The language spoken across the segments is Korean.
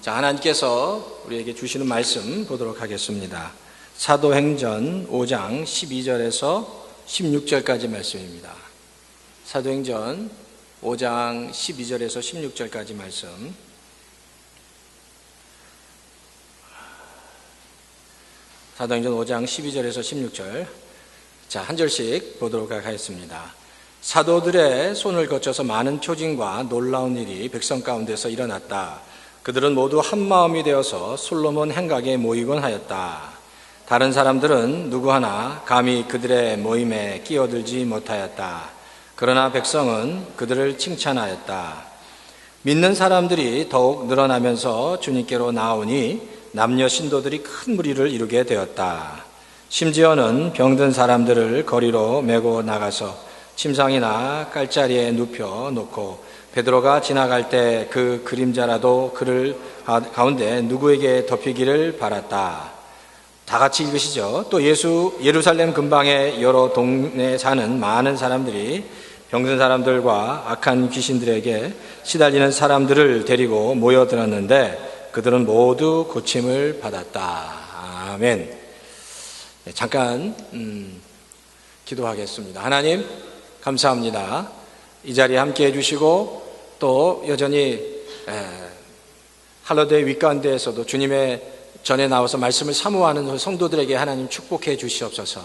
자, 하나님께서 우리에게 주시는 말씀 보도록 하겠습니다. 사도행전 5장 12절에서 16절까지 말씀입니다. 사도행전 5장 12절에서 16절까지 말씀. 사도행전 5장 12절에서 16절. 자, 한 절씩 보도록 하겠습니다. 사도들의 손을 거쳐서 많은 표징과 놀라운 일이 백성 가운데서 일어났다. 그들은 모두 한 마음이 되어서 솔로몬 행각에 모이곤 하였다. 다른 사람들은 누구 하나 감히 그들의 모임에 끼어들지 못하였다. 그러나 백성은 그들을 칭찬하였다. 믿는 사람들이 더욱 늘어나면서 주님께로 나오니 남녀 신도들이 큰 무리를 이루게 되었다. 심지어는 병든 사람들을 거리로 메고 나가서 침상이나 깔자리에 눕혀 놓고 베드로가 지나갈 때 그 그림자라도 그를 가운데 누구에게 덮이기를 바랐다. 다 같이 읽으시죠. 또 예루살렘 근방의 여러 동네에 사는 많은 사람들이 병든 사람들과 악한 귀신들에게 시달리는 사람들을 데리고 모여들었는데 그들은 모두 고침을 받았다. 아멘. 네, 잠깐 기도하겠습니다. 하나님 감사합니다. 이 자리에 함께 해주시고 또 여전히 할로데이 윗가운데에서도 주님의 전에 나와서 말씀을 사모하는 성도들에게 하나님 축복해 주시옵소서.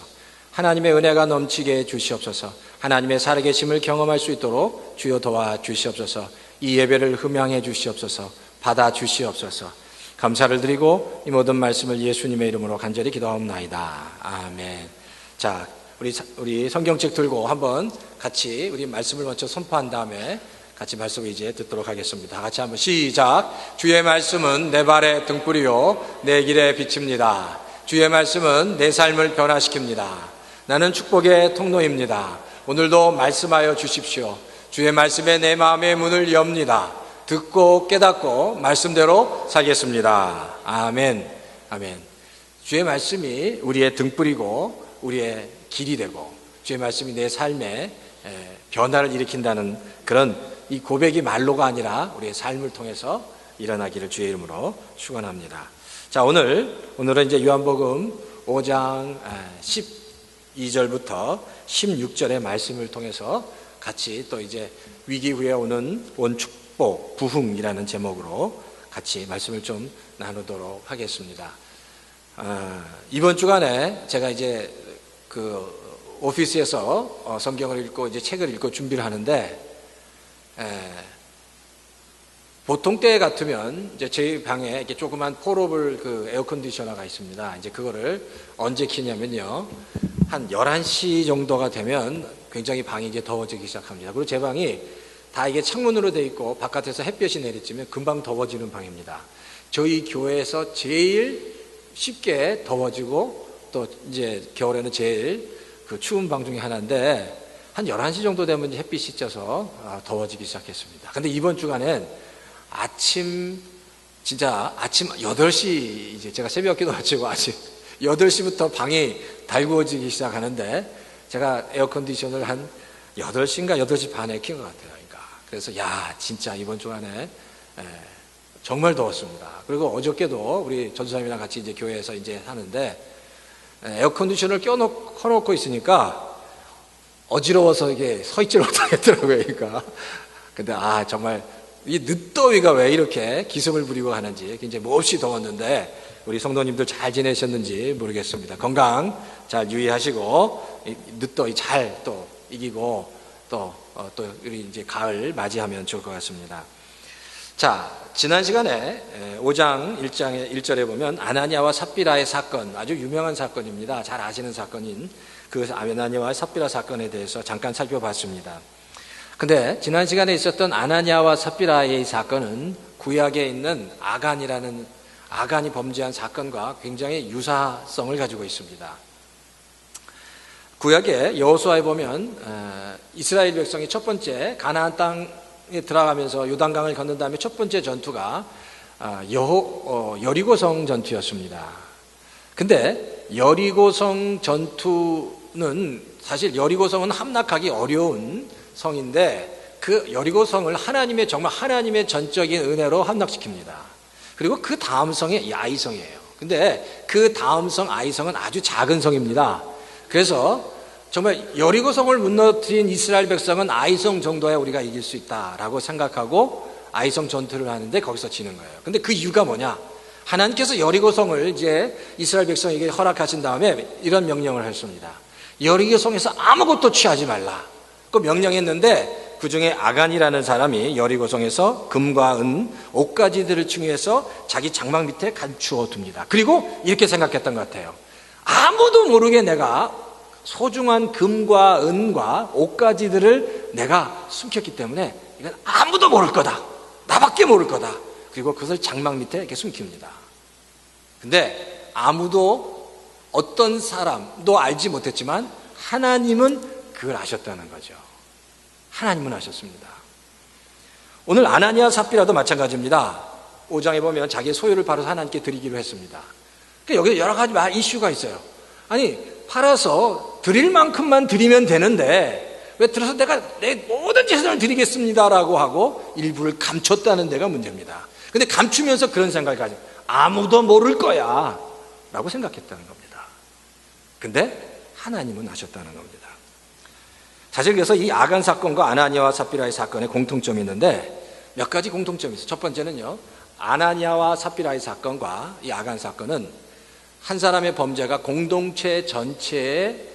하나님의 은혜가 넘치게 해 주시옵소서. 하나님의 살아계심을 경험할 수 있도록 주여 도와 주시옵소서. 이 예배를 흠양해 주시옵소서. 받아 주시옵소서. 감사를 드리고 이 모든 말씀을 예수님의 이름으로 간절히 기도하옵나이다. 아멘. 자, 우리 성경책 들고 한번 같이 우리 말씀을 먼저 선포한 다음에 같이 말씀을 이제 듣도록 하겠습니다. 다 같이 한번 시작. 주의 말씀은 내 발의 등불이요 내 길에 비칩니다. 주의 말씀은 내 삶을 변화시킵니다. 나는 축복의 통로입니다. 오늘도 말씀하여 주십시오. 주의 말씀에 내 마음의 문을 엽니다. 듣고 깨닫고 말씀대로 살겠습니다. 아멘. 아멘. 주의 말씀이 우리의 등불이고 우리의 길이 되고 주의 말씀이 내 삶에 변화를 일으킨다는 그런 이 고백이 말로가 아니라 우리의 삶을 통해서 일어나기를 주의 이름으로 축원합니다. 자, 오늘은 이제 요한복음 5장 12절부터 16절의 말씀을 통해서 같이 또 이제 위기 후에 오는 온 축복 부흥이라는 제목으로 같이 말씀을 좀 나누도록 하겠습니다. 이번 주간에 제가 이제 그 오피스에서 성경을 읽고 이제 책을 읽고 준비를 하는데 보통 때 같으면 이제 제 방에 이렇게 조그만 폴오블 그 에어컨디셔너가 있습니다. 이제 그거를 언제 켜냐면요, 한 11시 정도가 되면 굉장히 방이 이제 더워지기 시작합니다. 그리고 제 방이 다 이게 창문으로 돼 있고 바깥에서 햇볕이 내리쬐면 금방 더워지는 방입니다. 저희 교회에서 제일 쉽게 더워지고 또 이제 겨울에는 제일 그 추운 방 중에 하나인데 한 11시 정도 되면 햇빛이 쪄서 더워지기 시작했습니다. 근데 이번 주간엔 아침 8시 이제 제가 새벽 기도 마치고 아침 8시부터 방이 달구어지기 시작하는데 제가 에어컨디션을 한 8시인가 8시 반에 킨 것 같아요. 그래서 진짜 이번 주간에 정말 더웠습니다. 그리고 어저께도 우리 전도사님이랑 같이 이제 교회에서 이제 하는데 에어컨디션을 켜놓고 있으니까 어지러워서 이게 서 있지를 못하겠더라고요. 그러니까. 근데 정말 이 늦더위가 왜 이렇게 기승을 부리고 하는지 굉장히 몹시 더웠는데 우리 성도님들 잘 지내셨는지 모르겠습니다. 건강 잘 유의하시고 늦더위 잘 또 이기고 또 우리 이제 가을 맞이하면 좋을 것 같습니다. 자, 지난 시간에 5장 1절에 보면 아나니아와 삽비라의 사건, 아주 유명한 사건입니다. 잘 아시는 사건인 그 아나니아와 삽비라 사건에 대해서 잠깐 살펴봤습니다. 근데 지난 시간에 있었던 아나니아와 삽비라의 사건은 구약에 있는 아간이 범죄한 사건과 굉장히 유사성을 가지고 있습니다. 구약의 여호수아에 보면 이스라엘 백성이 첫 번째 가나안 땅에 들어가면서 요단강을 건넌 다음에 첫 번째 전투가 여리고성 전투였습니다. 근데 여리고성 전투는 사실 여리고성은 함락하기 어려운 성인데 그 여리고성을 정말 하나님의 전적인 은혜로 함락시킵니다. 그리고 그 다음 성이 이 아이성이에요. 근데 그 다음 성 아이성은 아주 작은 성입니다. 그래서 정말 여리고성을 무너뜨린 이스라엘 백성은 아이성 정도야 우리가 이길 수 있다라고 생각하고 아이성 전투를 하는데 거기서 지는 거예요. 근데 그 이유가 뭐냐? 하나님께서 여리고성을 이제 이스라엘 백성에게 허락하신 다음에 이런 명령을 했습니다. 여리고성에서 아무것도 취하지 말라. 그 명령했는데 그 중에 아간이라는 사람이 여리고성에서 금과 은, 옷가지들을 충해서 자기 장막 밑에 감추어 둡니다. 그리고 이렇게 생각했던 것 같아요. 아무도 모르게 내가 소중한 금과 은과 옷가지들을 내가 숨겼기 때문에 이건 아무도 모를 거다. 나밖에 모를 거다. 그리고 그것을 장막 밑에 이렇게 숨깁니다. 근데 아무도 어떤 사람도 알지 못했지만 하나님은 그걸 아셨다는 거죠. 하나님은 아셨습니다. 오늘 아나니아 삽비라도 마찬가지입니다. 5장에 보면 자기의 소유를 팔아서 하나님께 드리기로 했습니다. 여기 여러 가지 이슈가 있어요. 아니 팔아서 드릴 만큼만 드리면 되는데 왜 들어서 내가 내 모든 재산을 드리겠습니다라고 하고 일부를 감췄다는 데가 문제입니다. 근데 감추면서 그런 생각을 가지고 아무도 모를 거야 라고 생각했다는 겁니다. 근데 하나님은 아셨다는 겁니다. 사실 그래서 이 아간 사건과 아나니아와 삽비라의 사건에 공통점이 있는데 몇 가지 공통점이 있어요. 첫 번째는요, 아나니아와 삽비라의 사건과 이 아간 사건은 한 사람의 범죄가 공동체 전체를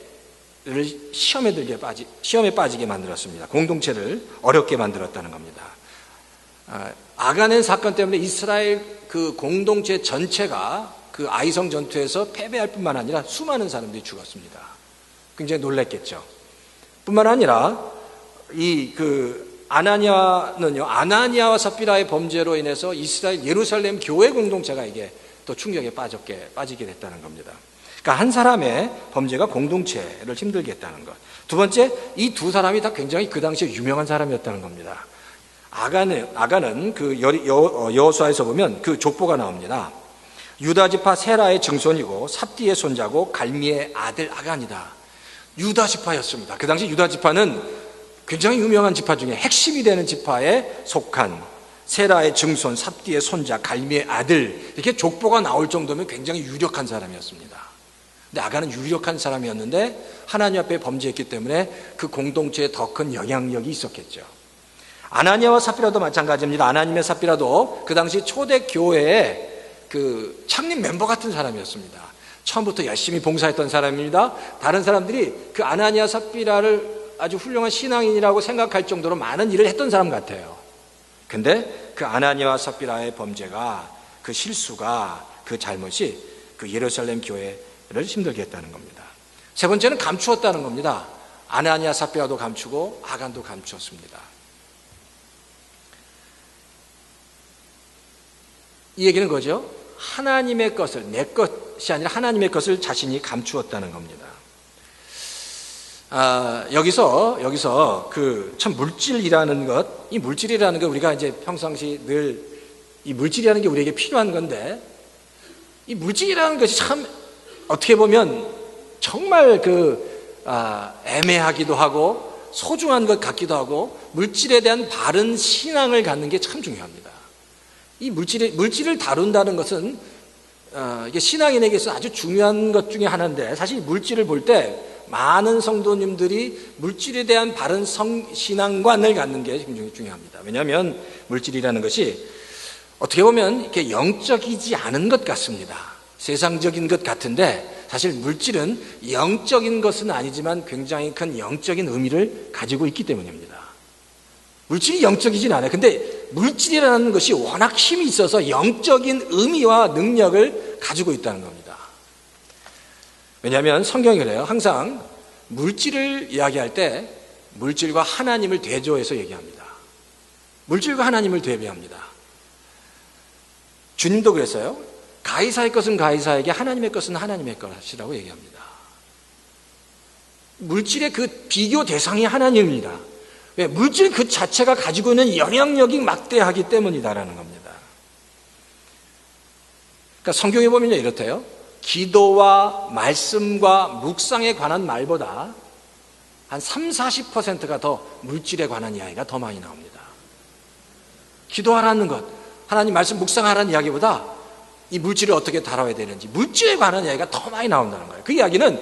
시험에 빠지게 만들었습니다. 공동체를 어렵게 만들었다는 겁니다. 아간의 사건 때문에 이스라엘 그 공동체 전체가 그 아이성 전투에서 패배할 뿐만 아니라 수많은 사람들이 죽었습니다. 굉장히 놀랐겠죠. 뿐만 아니라 아나니아는요, 아나니아와 삽비라의 범죄로 인해서 이스라엘 예루살렘 교회 공동체가 이게 또 충격에 빠지게 됐다는 겁니다. 그러니까 한 사람의 범죄가 공동체를 힘들게 했다는 것. 두 번째, 이 두 사람이 다 굉장히 그 당시에 유명한 사람이었다는 겁니다. 아간은 그 여호수아에서 보면 그 족보가 나옵니다. 유다 지파 세라의 증손이고 삽디의 손자고 갈미의 아들 아간이다. 유다 지파였습니다. 그 당시 유다 지파는 굉장히 유명한 지파 중에 핵심이 되는 지파에 속한 세라의 증손, 삽디의 손자, 갈미의 아들, 이렇게 족보가 나올 정도면 굉장히 유력한 사람이었습니다. 근데 아간은 유력한 사람이었는데 하나님 앞에 범죄했기 때문에 그 공동체에 더 큰 영향력이 있었겠죠. 아나니아와 삽비라도 마찬가지입니다. 아나님의 삽비라도 그 당시 초대교회의 그 창립 멤버 같은 사람이었습니다. 처음부터 열심히 봉사했던 사람입니다. 다른 사람들이 그 아나니아 삽비라를 아주 훌륭한 신앙인이라고 생각할 정도로 많은 일을 했던 사람 같아요. 근데 그 아나니아와 삽비라의 범죄가, 그 실수가, 그 잘못이 그 예루살렘 교회를 힘들게 했다는 겁니다. 세 번째는 감추었다는 겁니다. 아나니아 삽비라도 감추고 아간도 감추었습니다. 이 얘기는 거죠. 하나님의 것을, 내 것이 아니라 하나님의 것을 자신이 감추었다는 겁니다. 여기서 그 참 물질이라는 것, 이 물질이라는 거 우리가 이제 평상시 늘 이 물질이라는 게 우리에게 필요한 건데, 이 물질이라는 것이 참 어떻게 보면 정말 애매하기도 하고 소중한 것 같기도 하고 물질에 대한 바른 신앙을 갖는 게 참 중요합니다. 이 물질을 다룬다는 것은 이게 신앙인에게서 아주 중요한 것 중에 하나인데, 사실 물질을 볼 때 많은 성도님들이 물질에 대한 바른 신앙관을 갖는 게 굉장히 중요합니다. 왜냐하면 물질이라는 것이 어떻게 보면 이렇게 영적이지 않은 것 같습니다. 세상적인 것 같은데 사실 물질은 영적인 것은 아니지만 굉장히 큰 영적인 의미를 가지고 있기 때문입니다. 물질이 영적이진 않아요. 근데 물질이라는 것이 워낙 힘이 있어서 영적인 의미와 능력을 가지고 있다는 겁니다. 왜냐하면 성경이 그래요. 항상 물질을 이야기할 때 물질과 하나님을 대조해서 얘기합니다. 물질과 하나님을 대비합니다. 주님도 그랬어요. 가이사의 것은 가이사에게, 하나님의 것은 하나님의 것이라고 얘기합니다. 물질의 그 비교 대상이 하나님입니다. 왜? 물질 그 자체가 가지고 있는 영향력이 막대하기 때문이다라는 겁니다. 그러니까 성경에 보면 이렇대요. 기도와 말씀과 묵상에 관한 말보다 한 30-40%가 더 물질에 관한 이야기가 더 많이 나옵니다. 기도하라는 것, 하나님 말씀 묵상하라는 이야기보다 이 물질을 어떻게 다뤄야 되는지 물질에 관한 이야기가 더 많이 나온다는 거예요. 그 이야기는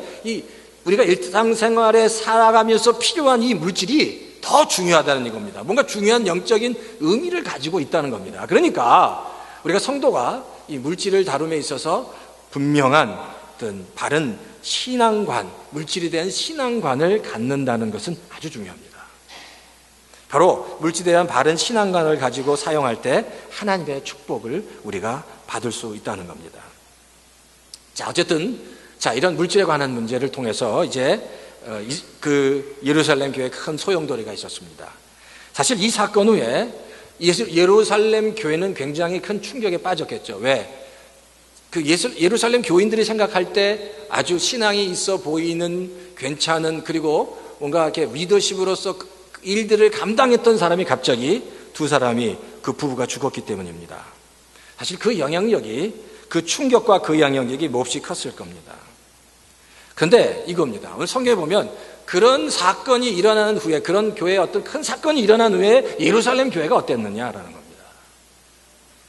우리가 일상생활에 살아가면서 필요한 이 물질이 더 중요하다는 이겁니다. 뭔가 중요한 영적인 의미를 가지고 있다는 겁니다. 그러니까 우리가 성도가 이 물질을 다룸에 있어서 분명한 어떤 바른 신앙관, 물질에 대한 신앙관을 갖는다는 것은 아주 중요합니다. 바로 물질에 대한 바른 신앙관을 가지고 사용할 때 하나님의 축복을 우리가 받을 수 있다는 겁니다. 자, 어쨌든 이런 물질에 관한 문제를 통해서 이제 그 예루살렘 교회에 큰 소용돌이가 있었습니다. 사실 이 사건 후에 예루살렘 교회는 굉장히 큰 충격에 빠졌겠죠. 왜? 예루살렘 교인들이 생각할 때 아주 신앙이 있어 보이는 괜찮은, 그리고 뭔가 이렇게 리더십으로서 일들을 감당했던 사람이 갑자기 두 사람이, 그 부부가 죽었기 때문입니다. 사실 그 영향력이, 그 충격과 그 영향력이 몹시 컸을 겁니다. 그런데 이겁니다. 오늘 성경에 보면 그런 사건이 일어나는 후에, 그런 교회에 어떤 큰 사건이 일어난 후에 예루살렘 교회가 어땠느냐라는 겁니다.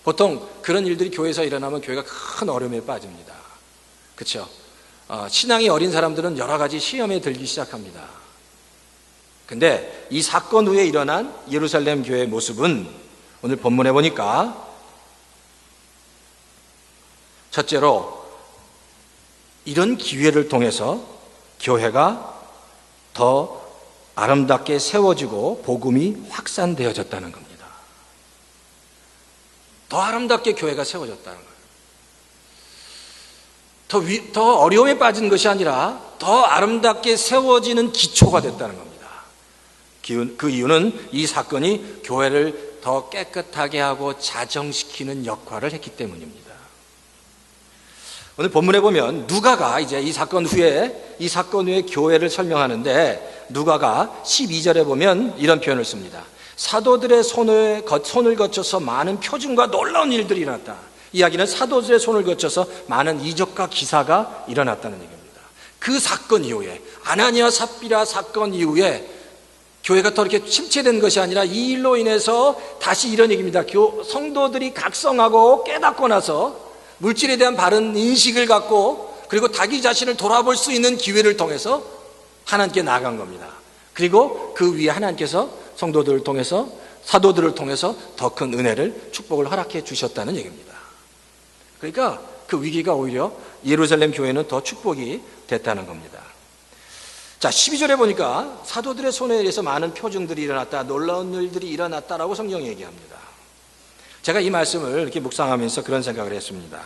보통 그런 일들이 교회에서 일어나면 교회가 큰 어려움에 빠집니다. 그렇죠? 신앙이 어린 사람들은 여러 가지 시험에 들기 시작합니다. 근데 이 사건 후에 일어난 예루살렘 교회의 모습은 오늘 본문에 보니까 첫째로 이런 기회를 통해서 교회가 더 아름답게 세워지고 복음이 확산되어졌다는 겁니다. 더 아름답게 교회가 세워졌다는 거예요. 더 어려움에 빠진 것이 아니라 더 아름답게 세워지는 기초가 됐다는 겁니다. 그 이유는 이 사건이 교회를 더 깨끗하게 하고 자정시키는 역할을 했기 때문입니다. 오늘 본문에 보면 누가가 이제 이 사건 후에 교회를 설명하는데, 누가가 12절에 보면 이런 표현을 씁니다. 사도들의 손을 거쳐서 많은 표징과 놀라운 일들이 일어났다. 이야기는 사도들의 손을 거쳐서 많은 이적과 기사가 일어났다는 얘기입니다. 그 사건 이후에, 아나니아 삽비라 사건 이후에 교회가 더 이렇게 침체된 것이 아니라 이 일로 인해서 다시 이런 얘기입니다. 성도들이 각성하고 깨닫고 나서 물질에 대한 바른 인식을 갖고, 그리고 자기 자신을 돌아볼 수 있는 기회를 통해서 하나님께 나아간 겁니다. 그리고 그 위에 하나님께서 성도들을 통해서, 사도들을 통해서 더 큰 은혜를, 축복을 허락해 주셨다는 얘기입니다. 그러니까 그 위기가 오히려 예루살렘 교회는 더 축복이 됐다는 겁니다. 자, 12절에 보니까 사도들의 손에 의해서 많은 표징들이 일어났다, 놀라운 일들이 일어났다라고 성경이 얘기합니다. 제가 이 말씀을 이렇게 묵상하면서 그런 생각을 했습니다.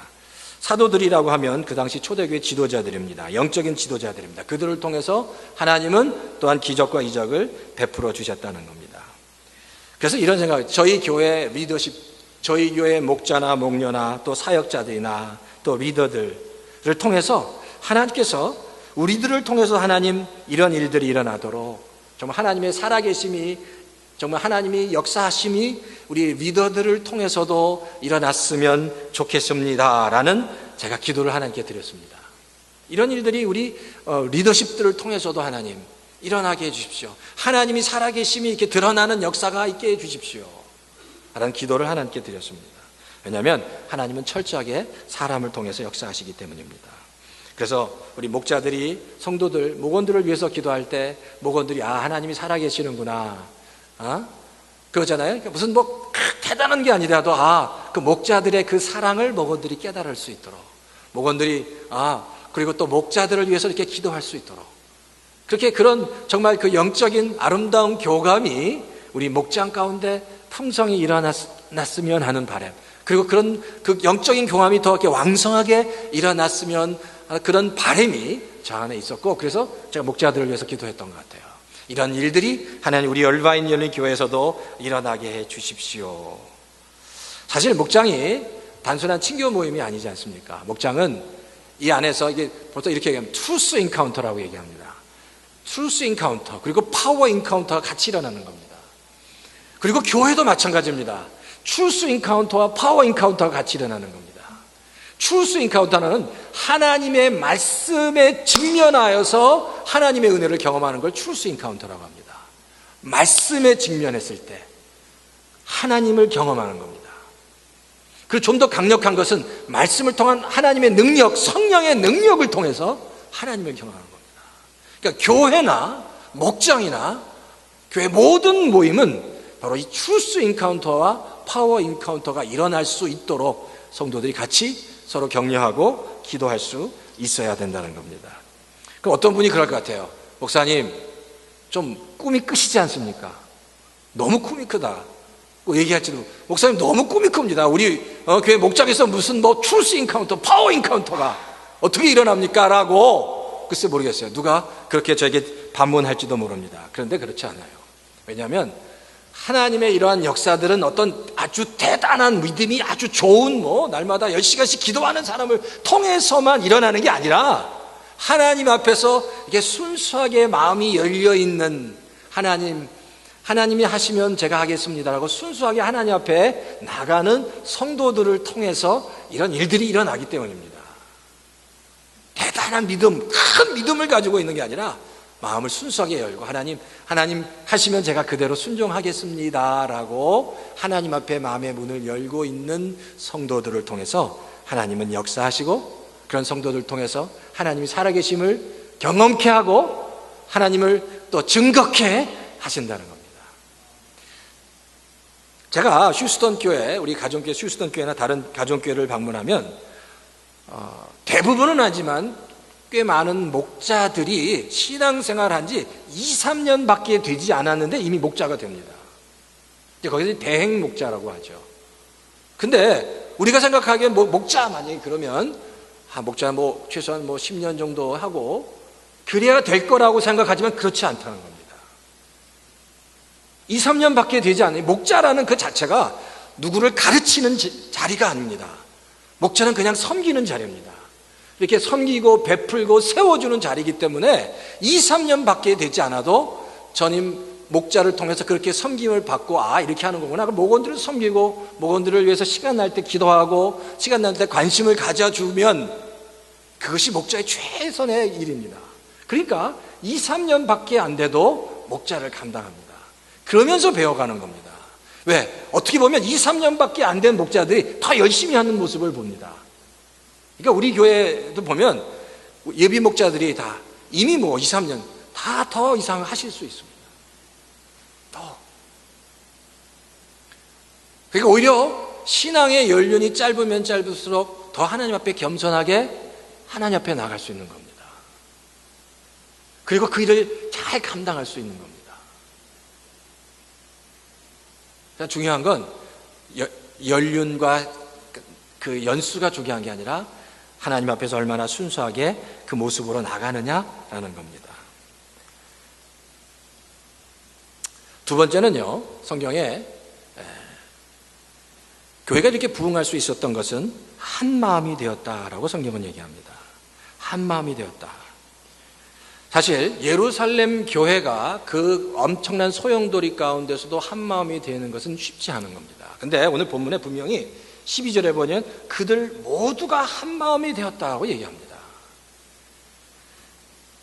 사도들이라고 하면 그 당시 초대교회 지도자들입니다. 영적인 지도자들입니다. 그들을 통해서 하나님은 또한 기적과 이적을 베풀어 주셨다는 겁니다. 그래서 이런 생각, 저희 교회 리더십, 저희 교회 목자나 목녀나 또 사역자들이나 또 리더들을 통해서 하나님께서, 우리들을 통해서 하나님 이런 일들이 일어나도록 정말 하나님의 살아계심이, 정말 하나님이 역사하심이 우리 리더들을 통해서도 일어났으면 좋겠습니다라는 제가 기도를 하나님께 드렸습니다. 이런 일들이 우리 리더십들을 통해서도 하나님 일어나게 해주십시오. 하나님이 살아계심이 이렇게 드러나는 역사가 있게 해주십시오 라는 기도를 하나님께 드렸습니다. 왜냐하면 하나님은 철저하게 사람을 통해서 역사하시기 때문입니다. 그래서 우리 목자들이 성도들, 목원들을 위해서 기도할 때 목원들이 하나님이 살아계시는구나, 그러잖아요. 그러니까 무슨 대단한 게 아니라도 그 목자들의 그 사랑을 목원들이 깨달을 수 있도록, 목원들이 그리고 또 목자들을 위해서 이렇게 기도할 수 있도록, 그렇게 그런 정말 그 영적인 아름다운 교감이 우리 목장 가운데 풍성히 일어났으면 하는 바람, 그리고 그런 그 영적인 교감이 더 이렇게 왕성하게 일어났으면 그런 바람이 저 안에 있었고, 그래서 제가 목자들을 위해서 기도했던 것 같아요. 이런 일들이 하나님 우리 얼바인 열린 교회에서도 일어나게 해 주십시오. 사실 목장이 단순한 친교 모임이 아니지 않습니까? 목장은 이 안에서 이게 보통 이렇게 얘기하면 트루스 인카운터라고 얘기합니다. 트루스 인카운터, 그리고 파워 인카운터가 같이 일어나는 겁니다. 그리고 교회도 마찬가지입니다. 트루스 인카운터와 파워 인카운터가 같이 일어나는 겁니다. 트루스 인카운터는 하나님의 말씀에 직면하여서 하나님의 은혜를 경험하는 걸 트루스 인카운터라고 합니다. 말씀에 직면했을 때 하나님을 경험하는 겁니다. 그리고 좀 더 강력한 것은 말씀을 통한 하나님의 능력, 성령의 능력을 통해서 하나님을 경험하는 겁니다. 그러니까 교회나 목장이나 교회 모든 모임은 바로 이 트루스 인카운터와 파워 인카운터가 일어날 수 있도록 성도들이 같이 서로 격려하고 기도할 수 있어야 된다는 겁니다. 그럼 어떤 분이 그럴 것 같아요. 목사님, 좀 꿈이 크시지 않습니까? 너무 꿈이 크다. 얘기할지도, 목사님 너무 꿈이 큽니다. 우리 교회 목장에서 무슨 트루스 인카운터, 파워 인카운터가 어떻게 일어납니까? 라고 글쎄 모르겠어요. 누가 그렇게 저에게 반문할지도 모릅니다. 그런데 그렇지 않아요. 왜냐하면 하나님의 이러한 역사들은 어떤 아주 대단한 믿음이 아주 좋은 날마다 10시간씩 기도하는 사람을 통해서만 일어나는 게 아니라 하나님 앞에서 이게 순수하게 마음이 열려있는 하나님이 하시면 제가 하겠습니다라고 순수하게 하나님 앞에 나가는 성도들을 통해서 이런 일들이 일어나기 때문입니다. 대단한 믿음, 큰 믿음을 가지고 있는 게 아니라 마음을 순수하게 열고 하나님 하시면 제가 그대로 순종하겠습니다라고 하나님 앞에 마음의 문을 열고 있는 성도들을 통해서 하나님은 역사하시고, 그런 성도들을 통해서 하나님이 살아계심을 경험케 하고 하나님을 또 증거케 하신다는 겁니다. 제가 휴스턴 교회, 우리 가정교회 휴스턴 교회나 다른 가정교회를 방문하면 대부분은 아니지만 꽤 많은 목자들이 신앙생활한 지 2, 3년밖에 되지 않았는데 이미 목자가 됩니다. 거기서 대행 목자라고 하죠. 근데 우리가 생각하기엔 목자 만약에 그러면 목자 최소한 10년 정도 하고 그래야 될 거라고 생각하지만 그렇지 않다는 겁니다. 2, 3년밖에 되지 않아요. 목자라는 그 자체가 누구를 가르치는 자리가 아닙니다. 목자는 그냥 섬기는 자리입니다. 이렇게 섬기고 베풀고 세워주는 자리이기 때문에 2, 3년밖에 되지 않아도 전임 목자를 통해서 그렇게 섬김을 받고 이렇게 하는 거구나. 목원들을 섬기고 목원들을 위해서 시간 날 때 기도하고 시간 날 때 관심을 가져주면 그것이 목자의 최선의 일입니다. 그러니까 2, 3년밖에 안 돼도 목자를 감당합니다. 그러면서 배워가는 겁니다. 왜? 어떻게 보면 2, 3년밖에 안 된 목자들이 더 열심히 하는 모습을 봅니다. 그러니까 우리 교회도 보면 예비 목자들이 다 이미 2, 3년 다 더 이상 하실 수 있습니다. 더. 그러니까 오히려 신앙의 연륜이 짧으면 짧을수록 더 하나님 앞에 겸손하게 하나님 앞에 나갈 수 있는 겁니다. 그리고 그 일을 잘 감당할 수 있는 겁니다. 중요한 건 연륜과 그 연수가 중요한 게 아니라 하나님 앞에서 얼마나 순수하게 그 모습으로 나가느냐라는 겁니다. 두 번째는요, 성경에 교회가 이렇게 부흥할 수 있었던 것은 한 마음이 되었다라고 성경은 얘기합니다. 한 마음이 되었다. 사실 예루살렘 교회가 그 엄청난 소용돌이 가운데서도 한 마음이 되는 것은 쉽지 않은 겁니다. 근데 오늘 본문에 분명히 12절에 보면 그들 모두가 한 마음이 되었다고 얘기합니다.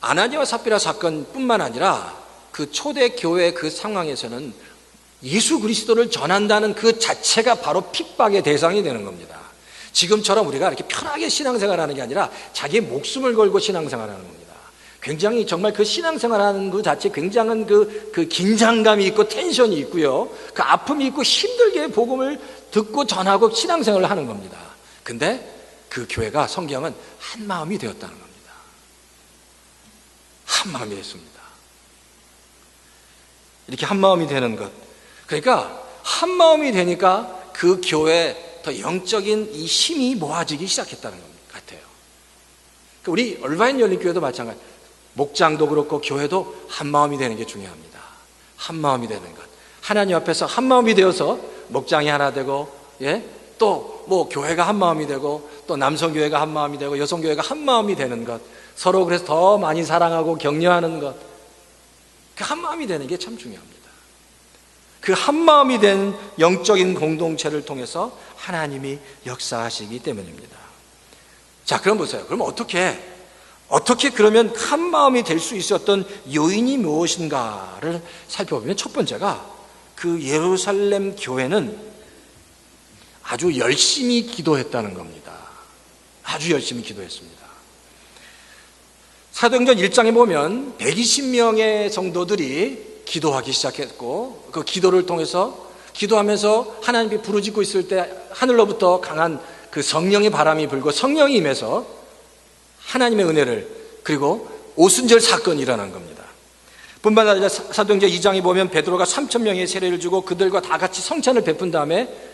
아나니아와 삽비라 사건뿐만 아니라 그 초대 교회 그 상황에서는 예수 그리스도를 전한다는 그 자체가 바로 핍박의 대상이 되는 겁니다. 지금처럼 우리가 이렇게 편하게 신앙생활하는 게 아니라 자기의 목숨을 걸고 신앙생활하는 겁니다. 굉장히 정말 그 신앙생활하는 그 자체 굉장한 그 긴장감이 있고 텐션이 있고요. 그 아픔이 있고 힘들게 복음을 듣고 전하고 신앙생활을 하는 겁니다. 근데 그 교회가 성경은 한 마음이 되었다는 겁니다. 한 마음이 됐습니다. 이렇게 한 마음이 되는 것. 그러니까 한 마음이 되니까 그 교회에 더 영적인 이 힘이 모아지기 시작했다는 것 같아요. 우리 얼바인 열린교회도 마찬가지. 목장도 그렇고 교회도 한 마음이 되는 게 중요합니다. 한 마음이 되는 것. 하나님 앞에서 한 마음이 되어서 목장이 하나 되고, 또 교회가 한 마음이 되고, 또 남성교회가 한 마음이 되고, 여성교회가 한 마음이 되는 것. 서로 그래서 더 많이 사랑하고 격려하는 것. 그 한 마음이 되는 게 참 중요합니다. 그 한 마음이 된 영적인 공동체를 통해서 하나님이 역사하시기 때문입니다. 자, 그럼 보세요. 그럼 어떻게 그러면 한 마음이 될 수 있었던 요인이 무엇인가를 살펴보면 첫 번째가 그 예루살렘 교회는 아주 열심히 기도했다는 겁니다. 아주 열심히 기도했습니다. 사도행전 1장에 보면 120명의 성도들이 기도하기 시작했고, 그 기도를 통해서 기도하면서 하나님께 부르짖고 있을 때 하늘로부터 강한 그 성령의 바람이 불고 성령이 임해서 하나님의 은혜를, 그리고 오순절 사건이 일어난 겁니다. 뿐만 아니라 사도행전 2장에 보면 베드로가 3,000명의 세례를 주고 그들과 다 같이 성찬을 베푼 다음에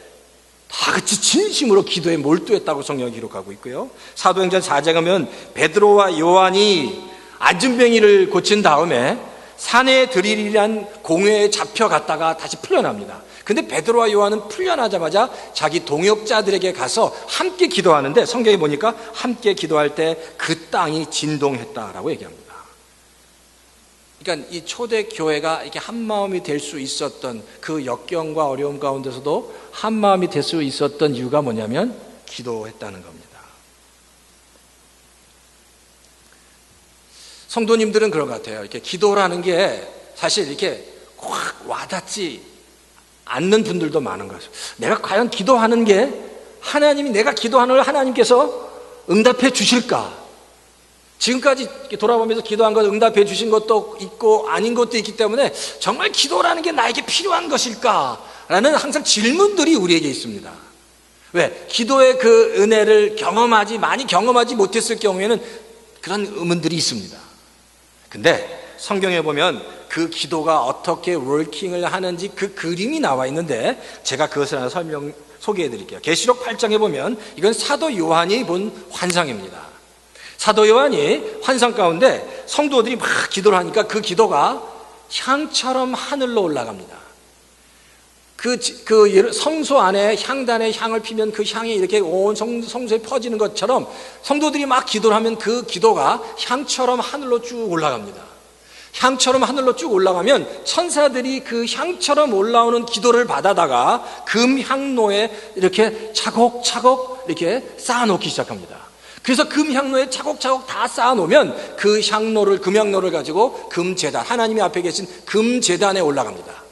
다 같이 진심으로 기도에 몰두했다고 성경이 기록하고 있고요. 사도행전 4장에 보면 베드로와 요한이 안진뱅이를 고친 다음에 산에 들이리란 공회에 잡혀갔다가 다시 풀려납니다. 근데 베드로와 요한은 풀려나자마자 자기 동역자들에게 가서 함께 기도하는데, 성경에 보니까 함께 기도할 때 그 땅이 진동했다라고 얘기합니다. 그러니까 이 초대 교회가 이렇게 한 마음이 될 수 있었던 그 역경과 어려움 가운데서도 한 마음이 될 수 있었던 이유가 뭐냐면 기도했다는 겁니다. 성도님들은 그런 것 같아요. 이렇게 기도라는 게 사실 이렇게 확 와닿지 않는 분들도 많은 거죠. 내가 과연 기도하는 게 하나님이 내가 기도하는 걸 하나님께서 응답해 주실까? 지금까지 돌아보면서 기도한 것 응답해 주신 것도 있고 아닌 것도 있기 때문에 정말 기도라는 게 나에게 필요한 것일까? 라는 항상 질문들이 우리에게 있습니다. 왜? 기도의 그 은혜를 많이 경험하지 못했을 경우에는 그런 의문들이 있습니다. 근데 성경에 보면 그 기도가 어떻게 워킹을 하는지 그 그림이 나와 있는데 제가 그것을 하나 소개해 드릴게요. 계시록 8장에 보면 이건 사도 요한이 본 환상입니다. 사도 요한이 환상 가운데 성도들이 막 기도를 하니까 그 기도가 향처럼 하늘로 올라갑니다. 그 성소 안에 향단에 향을 피면 그 향이 이렇게 온 성소에 퍼지는 것처럼 성도들이 막 기도를 하면 그 기도가 향처럼 하늘로 쭉 올라갑니다. 향처럼 하늘로 쭉 올라가면 천사들이 그 향처럼 올라오는 기도를 받아다가 금향로에 이렇게 차곡차곡 이렇게 쌓아놓기 시작합니다. 그래서 금향로에 차곡차곡 다 쌓아놓으면 그 금향로를 가지고 금제단, 하나님의 앞에 계신 금제단에 올라갑니다.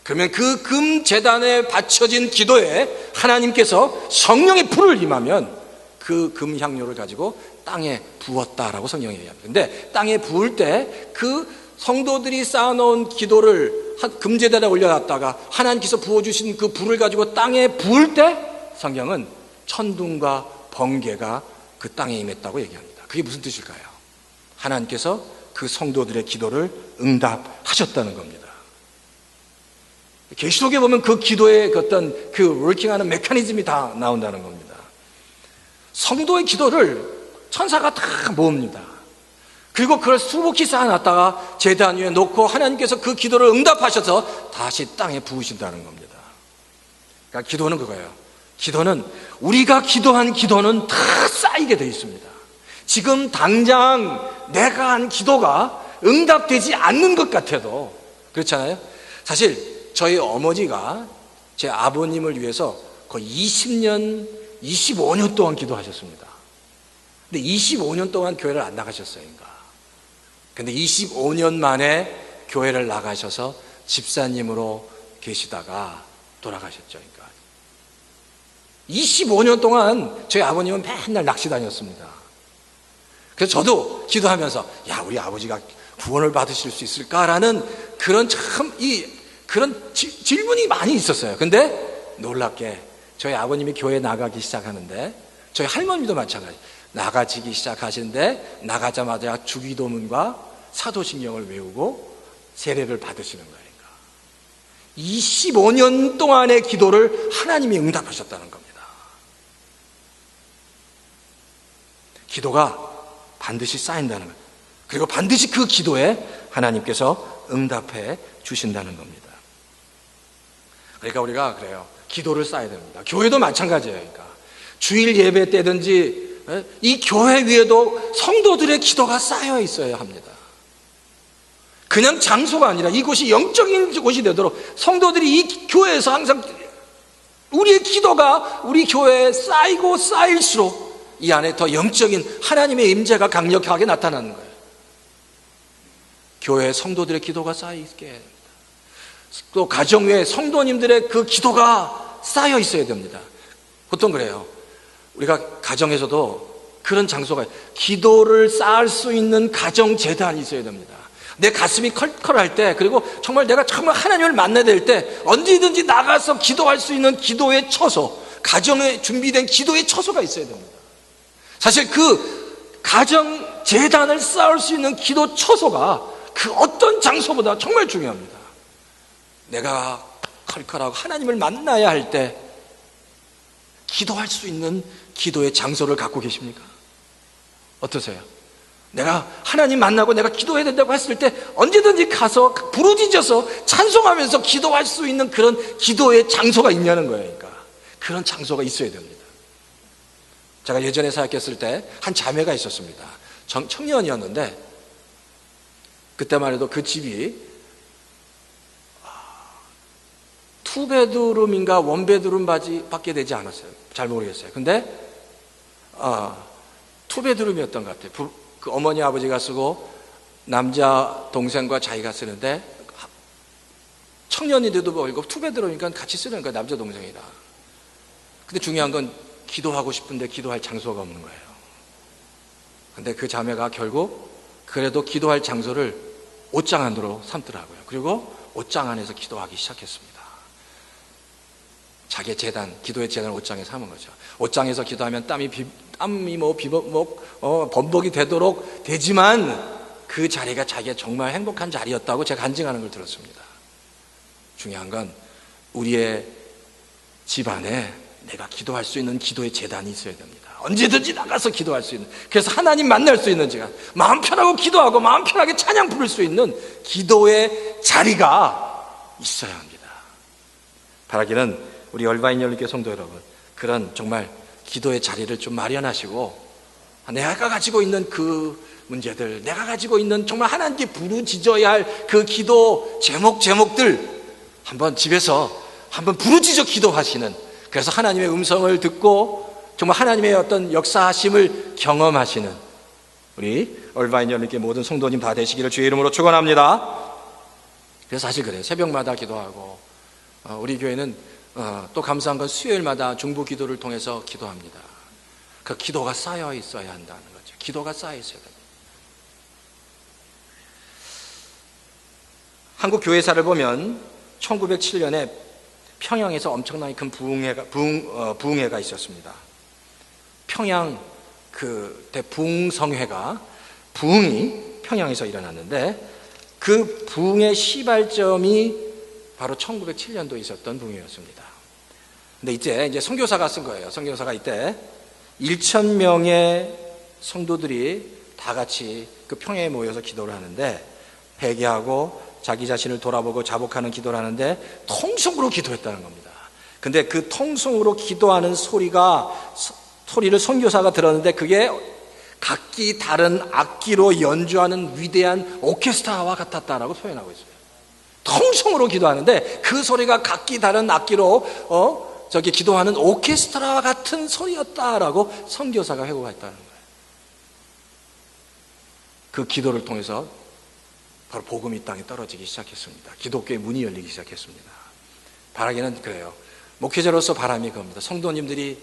그러면 그 금제단에 바쳐진 기도에 하나님께서 성령의 불을 임하면 그 금향료를 가지고 땅에 부었다라고 성경이 얘기합니다. 근데 땅에 부을 때 그 성도들이 쌓아놓은 기도를 금제단에 올려놨다가 하나님께서 부어주신 그 불을 가지고 땅에 부을 때 성경은 천둥과 번개가 그 땅에 임했다고 얘기합니다. 그게 무슨 뜻일까요? 하나님께서 그 성도들의 기도를 응답하셨다는 겁니다. 계시록에 보면 그 기도의 어떤 그 워킹하는 메커니즘이 다 나온다는 겁니다. 성도의 기도를 천사가 다 모읍니다. 그리고 그걸 수북히 쌓아놨다가 제단 위에 놓고 하나님께서 그 기도를 응답하셔서 다시 땅에 부으신다는 겁니다. 그러니까 기도는 그거예요. 기도는 우리가 기도한 기도는 다 쌓이게 되어 있습니다. 지금 당장 내가 한 기도가 응답되지 않는 것 같아도 그렇잖아요. 사실 저희 어머니가 제 아버님을 위해서 거의 20년, 25년 동안 기도하셨습니다. 근데 25년 동안 교회를 안 나가셨어요. 근데 25년 만에 교회를 나가셔서 집사님으로 계시다가 돌아가셨죠. 그러니까 25년 동안 저희 아버님은 맨날 낚시 다녔습니다. 그래서 저도 기도하면서 우리 아버지가 구원을 받으실 수 있을까라는 그런 그런 질문이 많이 있었어요. 근데 놀랍게 저희 아버님이 교회 나가기 시작하는데 저희 할머니도 마찬가지 나가지기 시작하시는데 나가자마자 주기도문과 사도신경을 외우고 세례를 받으시는 거예요. 25년 동안의 기도를 하나님이 응답하셨다는 겁니다. 기도가 반드시 쌓인다는 거예요. 그리고 반드시 그 기도에 하나님께서 응답해 주신다는 겁니다. 그러니까 우리가 그래요. 기도를 쌓아야 됩니다. 교회도 마찬가지예요. 그러니까 주일 예배 때든지 이 교회 위에도 성도들의 기도가 쌓여 있어야 합니다. 그냥 장소가 아니라 이곳이 영적인 곳이 되도록 성도들이 이 교회에서 항상 우리의 기도가 우리 교회에 쌓이고 쌓일수록 이 안에 더 영적인 하나님의 임재가 강력하게 나타나는 거예요. 교회 성도들의 기도가 쌓이게 됩니다. 또 가정 외에 성도님들의 그 기도가 쌓여 있어야 됩니다. 보통 그래요. 우리가 가정에서도 그런 장소가, 기도를 쌓을 수 있는 가정 재단이 있어야 됩니다. 내 가슴이 컬컬할 때, 그리고 정말 내가 정말 하나님을 만나야 될 때 언제든지 나가서 기도할 수 있는 기도의 처소, 가정에 준비된 기도의 처소가 있어야 됩니다. 사실 그 가정 재단을 쌓을 수 있는 기도 처소가 그 어떤 장소보다 정말 중요합니다. 내가 컬컬하고 하나님을 만나야 할 때 기도할 수 있는 기도의 장소를 갖고 계십니까? 어떠세요? 내가 하나님 만나고 내가 기도해야 된다고 했을 때 언제든지 가서 부르짖어서 찬송하면서 기도할 수 있는 그런 기도의 장소가 있냐는 거예요. 그러니까 그런 장소가 있어야 됩니다. 제가 예전에 사역했을 때 한 자매가 있었습니다. 청년이었는데 그때만 해도 그 집이 투베드룸인가 원베드룸 밖에 되지 않았어요. 잘 모르겠어요. 근데 투베드룸이었던 것 같아요. 그 어머니 아버지가 쓰고 남자 동생과 자기가 쓰는데 청년인데도 불구하고 투베드룸이니까 같이 쓰는 거예요. 남자 동생이랑. 근데 중요한 건 기도하고 싶은데 기도할 장소가 없는 거예요. 근데 그 자매가 결국 그래도 기도할 장소를 옷장 안으로 삼더라고요. 그리고 옷장 안에서 기도하기 시작했습니다. 자기의 재단, 기도의 재단을 옷장에 삼은 거죠. 옷장에서 기도하면 땀이 범벅이 되도록 되지만 그 자리가 자기의 정말 행복한 자리였다고 제가 간증하는 걸 들었습니다. 중요한 건 우리의 집 안에 내가 기도할 수 있는 기도의 재단이 있어야 됩니다. 언제든지 나가서 기도할 수 있는, 그래서 하나님 만날 수 있는 시간, 마음 편하고 기도하고 마음 편하게 찬양 부를 수 있는 기도의 자리가 있어야 합니다. 바라기는 우리 얼바인 열린교회 성도 여러분, 그런 정말 기도의 자리를 좀 마련하시고 내가 가지고 있는 그 문제들, 내가 가지고 있는 정말 하나님께 부르짖어야 할 그 기도 제목들 한번 집에서 한번 부르짖어 기도하시는, 그래서 하나님의 음성을 듣고 정말 하나님의 어떤 역사하심을 경험하시는 우리 얼바인 열린교회 모든 성도님 다 되시기를 주의 이름으로 축원합니다. 그래서 사실 그래요. 새벽마다 기도하고 우리 교회는 또 감사한 건 수요일마다 중보 기도를 통해서 기도합니다. 그 기도가 쌓여 있어야 한다는 거죠. 기도가 쌓여 있어야 됩니다. 한국 교회사를 보면 1907년에 평양에서 엄청나게 큰 부흥회가 있었습니다. 평양 그 대부흥성회가 부흥이 평양에서 일어났는데 그 부흥의 시발점이 바로 1907년도에 있었던 부흥회였습니다. 근데 이제 선교사가 쓴 거예요. 선교사가 이때 1,000명의 성도들이 다 같이 그 평양에 모여서 기도를 하는데 회개하고 자기 자신을 돌아보고 자복하는 기도를 하는데 통성으로 기도했다는 겁니다. 근데 그 통성으로 기도하는 소리를 선교사가 들었는데 그게 각기 다른 악기로 연주하는 위대한 오케스트라와 같았다라고 표현하고 있어요. 통성으로 기도하는데 그 소리가 각기 다른 악기로 기도하는 오케스트라와 같은 소리였다라고 선교사가 회고했다는 거예요. 그 기도를 통해서 바로 복음이 이 땅에 떨어지기 시작했습니다. 기독교의 문이 열리기 시작했습니다. 바라기는 그래요. 목회자로서 바람이 그겁니다. 성도님들이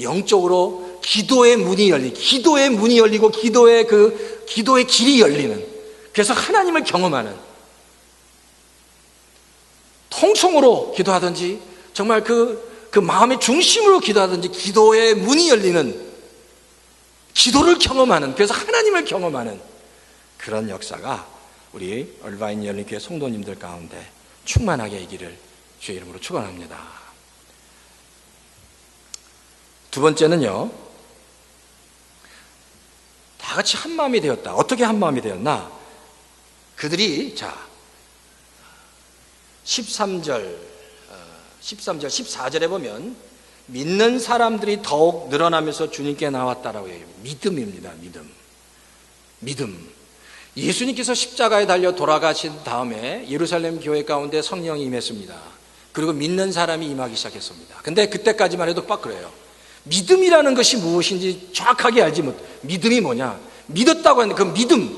영적으로 기도의 문이 열리고 기도의 길이 열리는, 그래서 하나님을 경험하는, 통성으로 기도하든지 정말 그 마음의 중심으로 기도하든지 기도의 문이 열리는, 기도를 경험하는, 그래서 하나님을 경험하는 그런 역사가 우리 얼바인 열린교회 성도님들 가운데 충만하게 있기를 주의 이름으로 축원합니다. 두 번째는요, 다 같이 한 마음이 되었다. 어떻게 한 마음이 되었나? 그들이 13절, 14절에 보면 믿는 사람들이 더욱 늘어나면서 주님께 나왔다라고 해요. 믿음입니다. 믿음. 예수님께서 십자가에 달려 돌아가신 다음에 예루살렘 교회 가운데 성령이 임했습니다. 그리고 믿는 사람이 임하기 시작했습니다. 근데 그때까지만 해도 딱 그래요. 믿음이라는 것이 무엇인지 정확하게 알지 못. 믿음이 뭐냐? 믿었다고 하는데 그 믿음에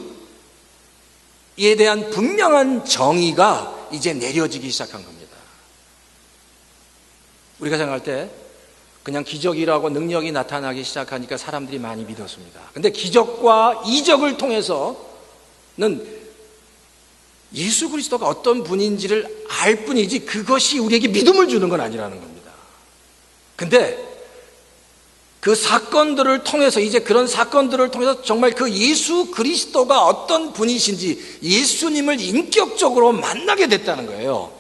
대한 분명한 정의가 이제 내려지기 시작한 겁니다. 우리가 생각할 때 그냥 기적이라고 능력이 나타나기 시작하니까 사람들이 많이 믿었습니다. 근데 기적과 이적을 통해서는 예수 그리스도가 어떤 분인지를 알 뿐이지 그것이 우리에게 믿음을 주는 건 아니라는 겁니다. 근데 그 사건들을 통해서, 이제 그런 사건들을 통해서 정말 그 예수 그리스도가 어떤 분이신지 예수님을 인격적으로 만나게 됐다는 거예요.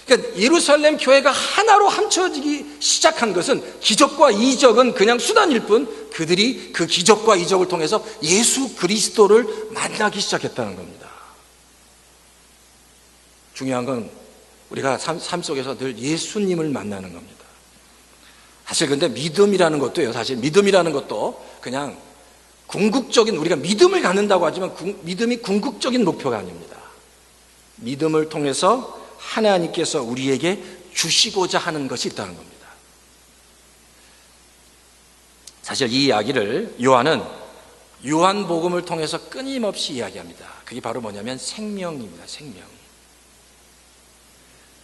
그러니까 예루살렘 교회가 하나로 합쳐지기 시작한 것은, 기적과 이적은 그냥 수단일 뿐 그들이 그 기적과 이적을 통해서 예수 그리스도를 만나기 시작했다는 겁니다. 중요한 건 우리가 삶 속에서 늘 예수님을 만나는 겁니다. 사실 근데 믿음이라는 것도요, 사실 믿음이라는 것도 그냥 궁극적인, 우리가 믿음을 갖는다고 하지만 믿음이 궁극적인 목표가 아닙니다. 믿음을 통해서 하나님께서 우리에게 주시고자 하는 것이 있다는 겁니다. 사실 이 이야기를 요한은 요한복음을 통해서 끊임없이 이야기합니다. 그게 바로 뭐냐면 생명입니다. 생명.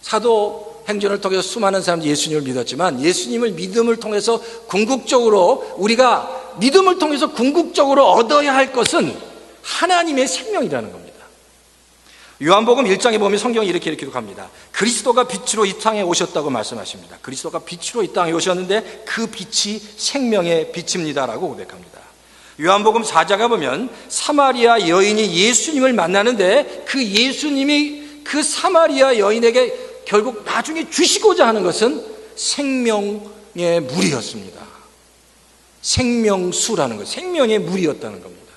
사도행전을 통해서 수많은 사람들이 예수님을 믿었지만, 예수님을 믿음을 통해서 궁극적으로, 우리가 믿음을 통해서 궁극적으로 얻어야 할 것은 하나님의 생명이라는 겁니다. 요한복음 1장에 보면 성경이 이렇게 기록합니다. 그리스도가 빛으로 이 땅에 오셨다고 말씀하십니다. 그리스도가 빛으로 이 땅에 오셨는데 그 빛이 생명의 빛입니다라고 고백합니다. 요한복음 4장에 보면 사마리아 여인이 예수님을 만나는데 그 예수님이 그 사마리아 여인에게 결국 나중에 주시고자 하는 것은 생명의 물이었습니다. 생명수라는 것, 생명의 물이었다는 겁니다.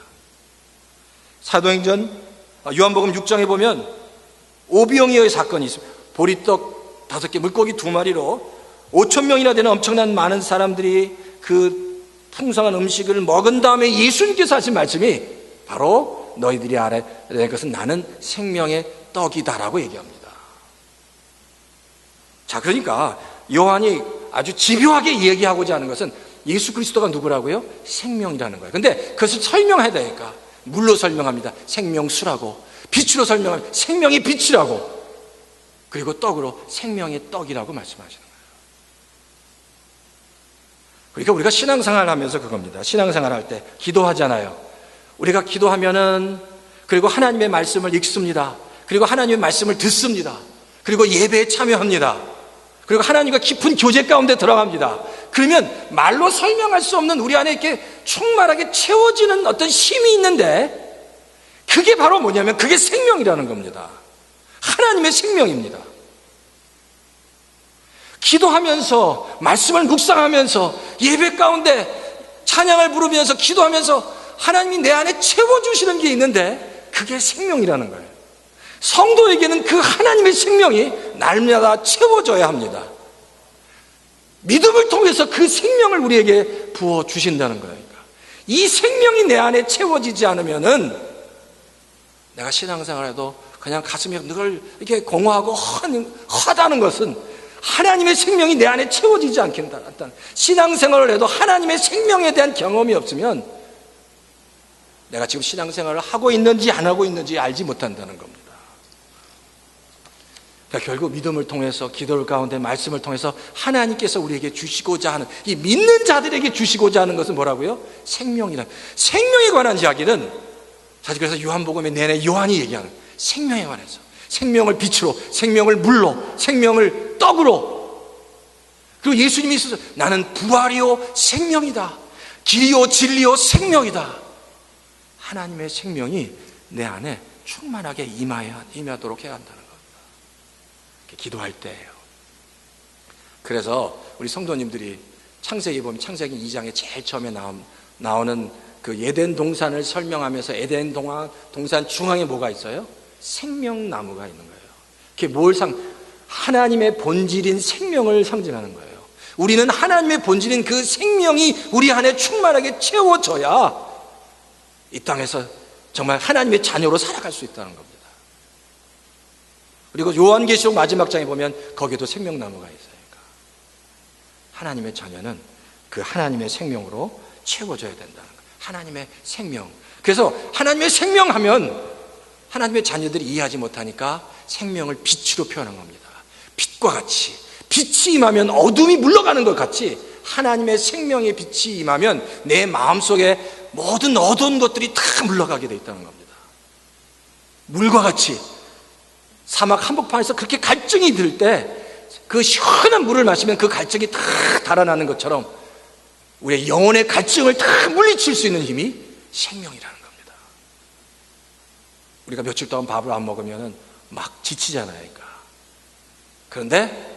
사도행전 요한복음 6장에 보면 오병이어의 사건이 있습니다. 보리떡 5개, 물고기 2마리로 5,000명이나 되는 엄청난 많은 사람들이 그 풍성한 음식을 먹은 다음에 예수님께서 하신 말씀이 바로 너희들이 알아야 될 것은 나는 생명의 떡이다라고 얘기합니다. 자, 그러니까 요한이 아주 집요하게 얘기하고자 하는 것은 예수 그리스도가 누구라고요? 생명이라는 거예요. 근데 그것을 설명해야 되니까 물로 설명합니다. 생명수라고. 빛으로 설명합니다. 생명의 빛이라고. 그리고 떡으로 생명의 떡이라고 말씀하시는 거예요. 그러니까 우리가 신앙생활을 하면서 그겁니다. 신앙생활 할 때 기도하잖아요. 우리가 기도하면은, 그리고 하나님의 말씀을 읽습니다. 그리고 하나님의 말씀을 듣습니다. 그리고 예배에 참여합니다. 그리고 하나님과 깊은 교제 가운데 들어갑니다. 그러면 말로 설명할 수 없는 우리 안에 이렇게 충만하게 채워지는 어떤 힘이 있는데, 그게 바로 뭐냐면 그게 생명이라는 겁니다. 하나님의 생명입니다. 기도하면서, 말씀을 묵상하면서, 예배 가운데 찬양을 부르면서 기도하면서 하나님이 내 안에 채워주시는 게 있는데 그게 생명이라는 거예요. 성도에게는 그 하나님의 생명이 날마다 채워져야 합니다. 믿음을 통해서 그 생명을 우리에게 부어주신다는 거예요. 이 생명이 내 안에 채워지지 않으면은 내가 신앙생활에도 그냥 가슴이 늘 이렇게 공허하고 허다는 것은 하나님의 생명이 내 안에 채워지지 않겠다. 신앙생활을 해도 하나님의 생명에 대한 경험이 없으면 내가 지금 신앙생활을 하고 있는지 안 하고 있는지 알지 못한다는 겁니다. 그러니까 결국 믿음을 통해서, 기도를 가운데 말씀을 통해서 하나님께서 우리에게 주시고자 하는, 이 믿는 자들에게 주시고자 하는 것은 뭐라고요? 생명이라. 생명에 관한 이야기는 사실 그래서 요한복음의 내내 요한이 얘기하는 생명에 관해서, 생명을 빛으로, 생명을 물로, 생명을 떡으로, 그리고 예수님이 있어서 나는 부활이요 생명이다, 길이요 진리요 생명이다. 하나님의 생명이 내 안에 충만하게 임하도록 해야 한다는 겁니다. 기도할 때예요. 그래서 우리 성도님들이 창세기 보면 창세기 2장에 제일 처음에 나오는 그 에덴 동산을 설명하면서 에덴 동산 중앙에 뭐가 있어요? 생명나무가 있는 거예요. 그게 하나님의 본질인 생명을 상징하는 거예요. 우리는 하나님의 본질인 그 생명이 우리 안에 충만하게 채워져야 이 땅에서 정말 하나님의 자녀로 살아갈 수 있다는 겁니다. 그리고 요한계시록 마지막 장에 보면 거기에도 생명나무가 있으니까 하나님의 자녀는 그 하나님의 생명으로 채워져야 된다는 거예요. 하나님의 생명. 그래서 하나님의 생명하면 하나님의 자녀들이 이해하지 못하니까 생명을 빛으로 표현한 겁니다. 빛과 같이, 빛이 임하면 어둠이 물러가는 것 같이 하나님의 생명의 빛이 임하면 내 마음속에 모든 어두운 것들이 다 물러가게 되어 있다는 겁니다. 물과 같이 사막 한복판에서 그렇게 갈증이 들 때 그 시원한 물을 마시면 그 갈증이 다 달아나는 것처럼 우리의 영혼의 갈증을 다 물리칠 수 있는 힘이 생명이라는 겁니다. 우리가 며칠 동안 밥을 안 먹으면 막 지치잖아요. 그런데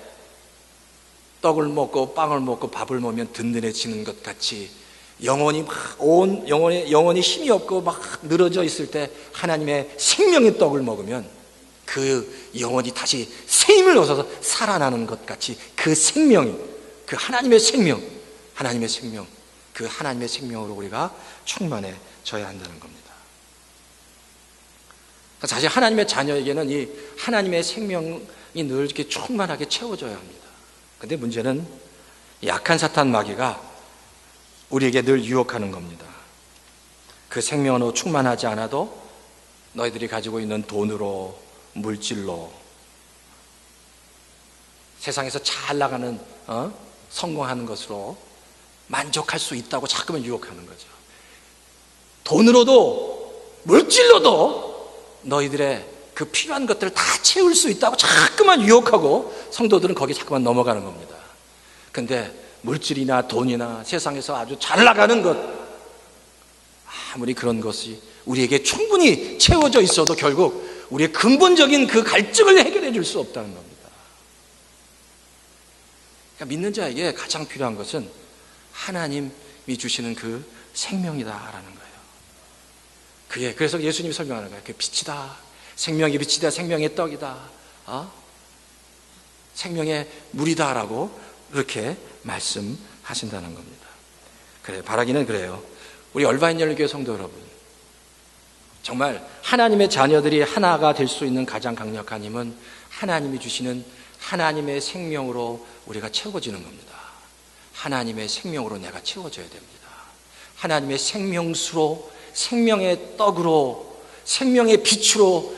떡을 먹고 빵을 먹고 밥을 먹으면 든든해지는 것 같이 영혼이 영혼이 힘이 없고 막 늘어져 있을 때 하나님의 생명의 떡을 먹으면 그 영혼이 다시 새 힘을 얻어서 살아나는 것 같이 그 생명이, 그 하나님의 생명, 그 하나님의 생명으로 우리가 충만해져야 한다는 겁니다. 사실 하나님의 자녀에게는 이 하나님의 생명이 늘 이렇게 충만하게 채워져야 합니다. 그런데 문제는 약한 사탄 마귀가 우리에게 늘 유혹하는 겁니다. 그 생명으로 충만하지 않아도 너희들이 가지고 있는 돈으로, 물질로, 세상에서 잘 나가는 성공하는 것으로 만족할 수 있다고 자꾸만 유혹하는 거죠. 돈으로도 물질로도 너희들의 그 필요한 것들을 다 채울 수 있다고 자꾸만 유혹하고 성도들은 거기에 자꾸만 넘어가는 겁니다. 근데 물질이나 돈이나 세상에서 아주 잘 나가는 것, 아무리 그런 것이 우리에게 충분히 채워져 있어도 결국 우리의 근본적인 그 갈증을 해결해 줄 수 없다는 겁니다. 그러니까 믿는 자에게 가장 필요한 것은 하나님이 주시는 그 생명이다라는 거예요. 그래서 예수님이 설명하는 거예요. 그 빛이다, 생명의 빛이다, 생명의 떡이다, 생명의 물이다라고 그렇게 말씀하신다는 겁니다. 그래, 바라기는 그래요. 우리 얼바인 열교회 성도 여러분, 정말 하나님의 자녀들이 하나가 될 수 있는 가장 강력한 힘은 하나님이 주시는 하나님의 생명으로 우리가 채워지는 겁니다. 하나님의 생명으로 내가 채워져야 됩니다. 하나님의 생명수로, 생명의 떡으로, 생명의 빛으로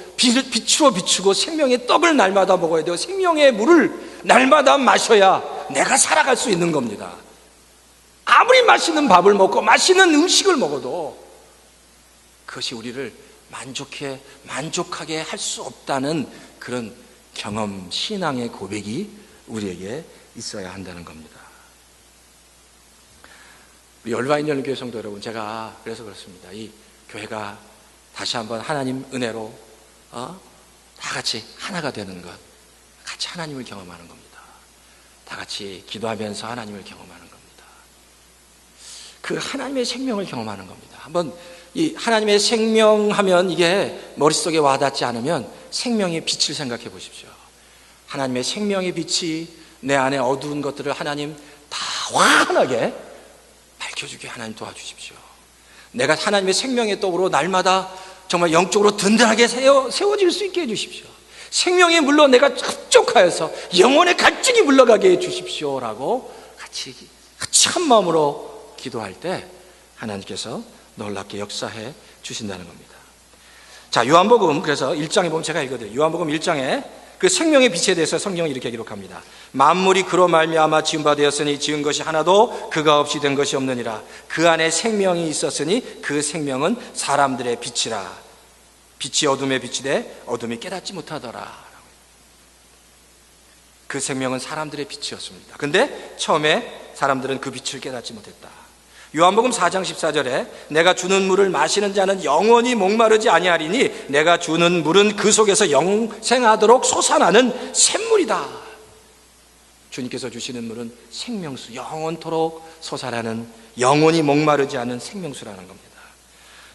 비추고 생명의 떡을 날마다 먹어야 돼요. 생명의 물을 날마다 마셔야 내가 살아갈 수 있는 겁니다. 아무리 맛있는 밥을 먹고 맛있는 음식을 먹어도 그것이 우리를 만족하게 할 수 없다는 그런 경험, 신앙의 고백이 우리에게 있어야 한다는 겁니다. 우리 얼바인 열교회 성도 여러분, 제가 그래서 그렇습니다. 이 교회가 다시 한번 하나님 은혜로 다 같이 하나가 되는 것, 같이 하나님을 경험하는 겁니다. 다 같이 기도하면서 하나님을 경험하는 겁니다. 그 하나님의 생명을 경험하는 겁니다. 한번 이 하나님의 생명하면 이게 머릿속에 와닿지 않으면 생명의 빛을 생각해 보십시오. 하나님의 생명의 빛이 내 안에 어두운 것들을 하나님 다 환하게 밝혀주게 하나님 도와주십시오. 내가 하나님의 생명의 떡으로 날마다 정말 영적으로 든든하게 세워질 수 있게 해주십시오. 생명의 물로 내가 흡족하여서 영혼의 갈증이 물러가게 해주십시오라고 같이 한 마음으로 기도할 때 하나님께서 놀랍게 역사해 주신다는 겁니다. 자, 요한복음 그래서 1장에 보면 제가 읽어드려요. 요한복음 1장에 그 생명의 빛에 대해서 성경이 이렇게 기록합니다. 만물이 그로 말미암아 지은 바 되었으니 지은 것이 하나도 그가 없이 된 것이 없느니라. 그 안에 생명이 있었으니 그 생명은 사람들의 빛이라. 빛이 어둠에 비치되 어둠이 깨닫지 못하더라. 그 생명은 사람들의 빛이었습니다. 근데 처음에 사람들은 그 빛을 깨닫지 못했다. 요한복음 4장 14절에 내가 주는 물을 마시는 자는 영원히 목마르지 아니하리니 내가 주는 물은 그 속에서 영생하도록 솟아나는 샘물이다. 주님께서 주시는 물은 생명수, 영원토록 솟아나는, 영원히 목마르지 않은 생명수라는 겁니다.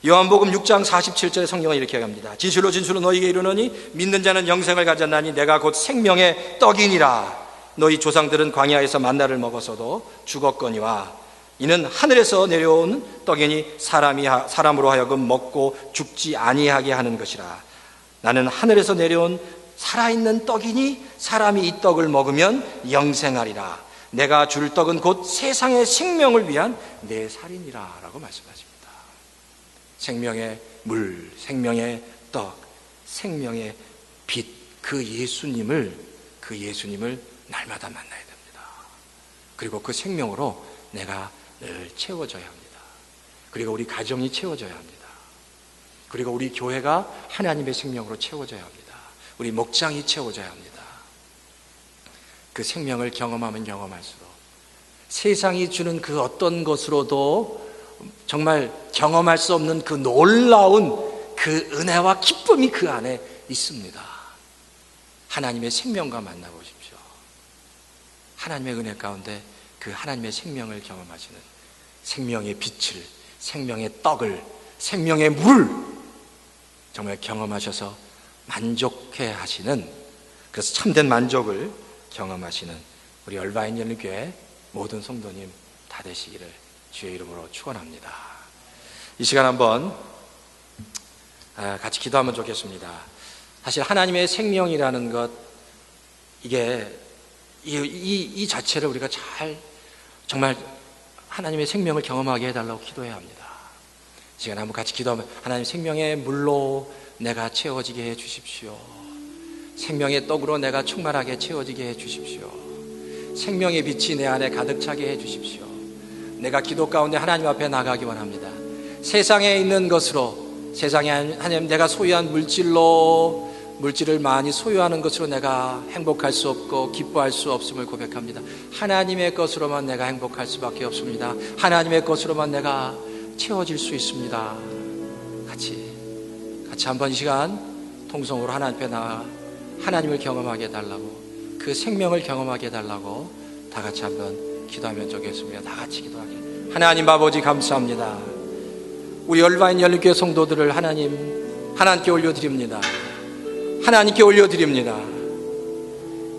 요한복음 6장 47절에 성경은 이렇게 합니다. 진실로 진실로 너희에게 이르노니 믿는 자는 영생을 가졌나니 내가 곧 생명의 떡이니라. 너희 조상들은 광야에서 만나를 먹어서도 죽었거니와 이는 하늘에서 내려온 떡이니 사람으로 하여금 먹고 죽지 아니하게 하는 것이라. 나는 하늘에서 내려온 살아있는 떡이니 사람이 이 떡을 먹으면 영생하리라. 내가 줄 떡은 곧 세상의 생명을 위한 내 살이니라 라고 말씀하십니다. 생명의 물, 생명의 떡, 생명의 빛, 그 예수님을 날마다 만나야 됩니다. 그리고 그 생명으로 내가 늘 채워져야 합니다. 그리고 우리 가정이 채워져야 합니다. 그리고 우리 교회가 하나님의 생명으로 채워져야 합니다. 우리 목장이 채워져야 합니다. 그 생명을 경험하면 경험할수록 세상이 주는 그 어떤 것으로도 정말 경험할 수 없는 그 놀라운 그 은혜와 기쁨이 그 안에 있습니다. 하나님의 생명과 만나보십시오. 하나님의 은혜 가운데 그 하나님의 생명을 경험하시는, 생명의 빛을, 생명의 떡을, 생명의 물을 정말 경험하셔서 만족해 하시는, 그래서 참된 만족을 경험하시는 우리 얼바인 열린교회 모든 성도님 다 되시기를 주의 이름으로 축원합니다. 이 시간 한번 같이 기도하면 좋겠습니다. 사실 하나님의 생명이라는 것, 이게 이 자체를 우리가 잘 정말 하나님의 생명을 경험하게 해달라고 기도해야 합니다. 이 시간 한번 같이 기도하면, 하나님 생명의 물로 내가 채워지게 해 주십시오. 생명의 떡으로 내가 충만하게 채워지게 해 주십시오. 생명의 빛이 내 안에 가득 차게 해 주십시오. 내가 기도 가운데 하나님 앞에 나가기 원합니다. 세상에 있는 것으로, 세상에 하나님 내가 소유한 물질을 많이 소유하는 것으로 내가 행복할 수 없고 기뻐할 수 없음을 고백합니다. 하나님의 것으로만 내가 행복할 수밖에 없습니다. 하나님의 것으로만 내가 채워질 수 있습니다. 같이 한번 이 시간 통성으로 하나님 앞에 나가 하나님을 경험하게 해달라고, 그 생명을 경험하게 해달라고 다 같이 한번 기도하면 좋겠습니다. 다 같이 기도하게. 하나님 아버지 감사합니다. 우리 얼바인 열린교회 성도들을 하나님께 올려드립니다. 하나님께 올려드립니다.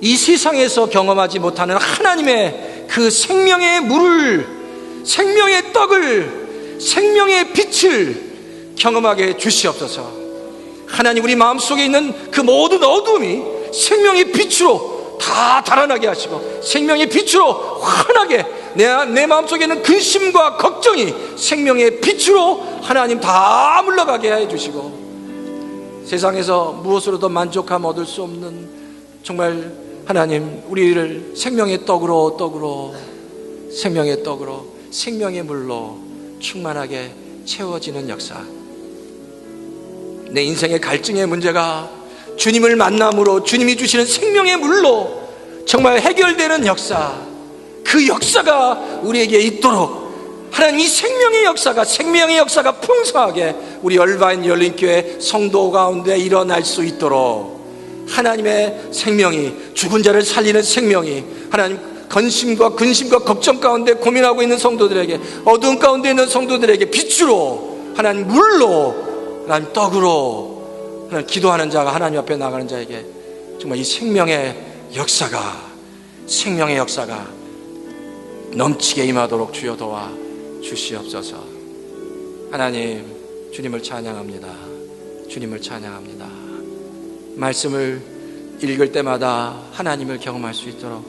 이 세상에서 경험하지 못하는 하나님의 그 생명의 물을, 생명의 떡을, 생명의 빛을 경험하게 주시옵소서. 하나님, 우리 마음속에 있는 그 모든 어둠이 생명의 빛으로 다 달아나게 하시고, 생명의 빛으로 환하게 내 마음속에 있는 근심과 걱정이 생명의 빛으로 하나님 다 물러가게 해주시고, 세상에서 무엇으로도 만족함 얻을 수 없는 정말 하나님, 우리를 생명의 떡으로 생명의 물로 충만하게 채워지는 역사, 내 인생의 갈증의 문제가 주님을 만남으로 주님이 주시는 생명의 물로 정말 해결되는 역사, 그 역사가 우리에게 있도록 하나님, 이 생명의 역사가 풍성하게 우리 얼바인 열린교회 성도 가운데 일어날 수 있도록, 하나님의 생명이, 죽은 자를 살리는 생명이 하나님, 근심과 걱정 가운데 고민하고 있는 성도들에게, 어두운 가운데 있는 성도들에게 빛으로, 하나님 물로, 하나님 떡으로, 하나님 기도하는 자가, 하나님 앞에 나가는 자에게 정말 이 생명의 역사가 넘치게 임하도록 주여 도와 주시옵소서. 하나님, 주님을 찬양합니다. 주님을 찬양합니다. 말씀을 읽을 때마다 하나님을 경험할 수 있도록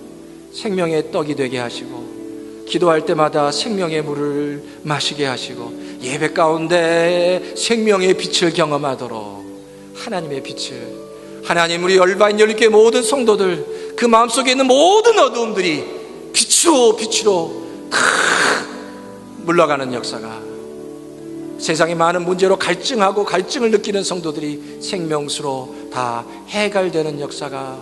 생명의 떡이 되게 하시고, 기도할 때마다 생명의 물을 마시게 하시고, 예배 가운데 생명의 빛을 경험하도록 하나님의 빛을, 하나님, 우리 얼바인 열린교회 모든 성도들 그 마음속에 있는 모든 어두움들이 빛으로 물러가는 역사가, 세상의 많은 문제로 갈증을 느끼는 성도들이 생명수로 다 해결되는 역사가,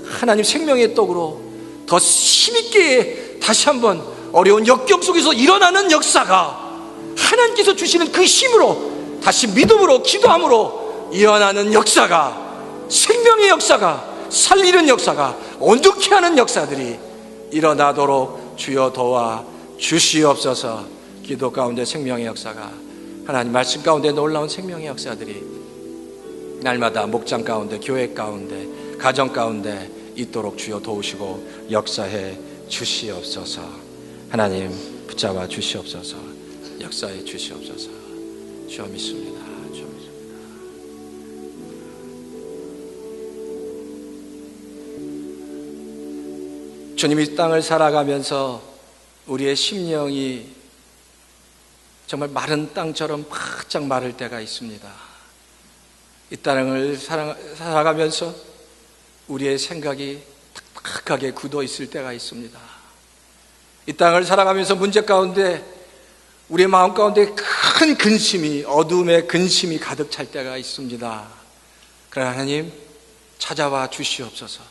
하나님 생명의 떡으로 더 힘있게 다시 한번 어려운 역경 속에서 일어나는 역사가, 하나님께서 주시는 그 힘으로 다시 믿음으로 기도함으로 일어나는 역사가, 생명의 역사가, 살리는 역사가, 온전케 하는 역사들이 일어나도록 주여 도와 주시옵소서. 기도 가운데 생명의 역사가, 하나님 말씀 가운데 놀라운 생명의 역사들이 날마다 목장 가운데, 교회 가운데, 가정 가운데 있도록 주여 도우시고 역사해 주시옵소서. 하나님 붙잡아 주시옵소서. 역사해 주시옵소서. 주여 믿습니다. 주여 믿습니다. 주님이 땅을 살아가면서 우리의 심령이 정말 마른 땅처럼 바짝 마를 때가 있습니다. 이 땅을 살아가면서 우리의 생각이 딱하게 굳어 있을 때가 있습니다. 이 땅을 살아가면서 문제 가운데 우리의 마음 가운데 큰 근심이, 어둠의 근심이 가득 찰 때가 있습니다. 그러나 하나님 찾아와 주시옵소서.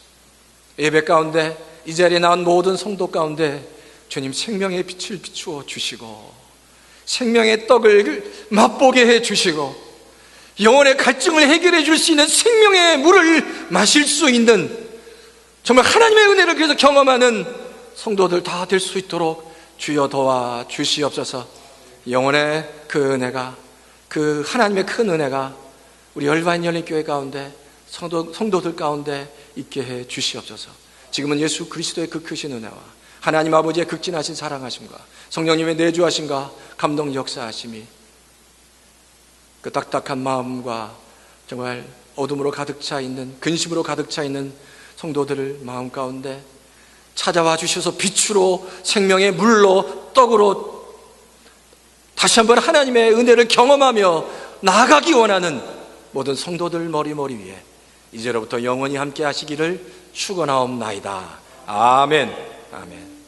예배 가운데 이 자리에 나온 모든 성도 가운데 주님 생명의 빛을 비추어 주시고 생명의 떡을 맛보게 해 주시고 영혼의 갈증을 해결해 줄 수 있는 생명의 물을 마실 수 있는 정말 하나님의 은혜를 그래서 경험하는 성도들 다 될 수 있도록 주여 도와 주시옵소서. 영혼의 그 은혜가, 그 하나님의 큰 은혜가 우리 열반 열린교회 가운데 성도들 가운데 있게 해 주시옵소서. 지금은 예수 그리스도의 그 크신 은혜와 하나님 아버지의 극진하신 사랑하심과 성령님의 내주하심과 감동 역사하심이 그 딱딱한 마음과 정말 어둠으로 가득 차 있는, 근심으로 가득 차 있는 성도들을 마음 가운데 찾아와 주셔서 빛으로 생명의 물로 떡으로 다시 한번 하나님의 은혜를 경험하며 나아가기 원하는 모든 성도들 머리 위에 이제로부터 영원히 함께 하시기를 축원하옵나이다. 아멘. 아멘.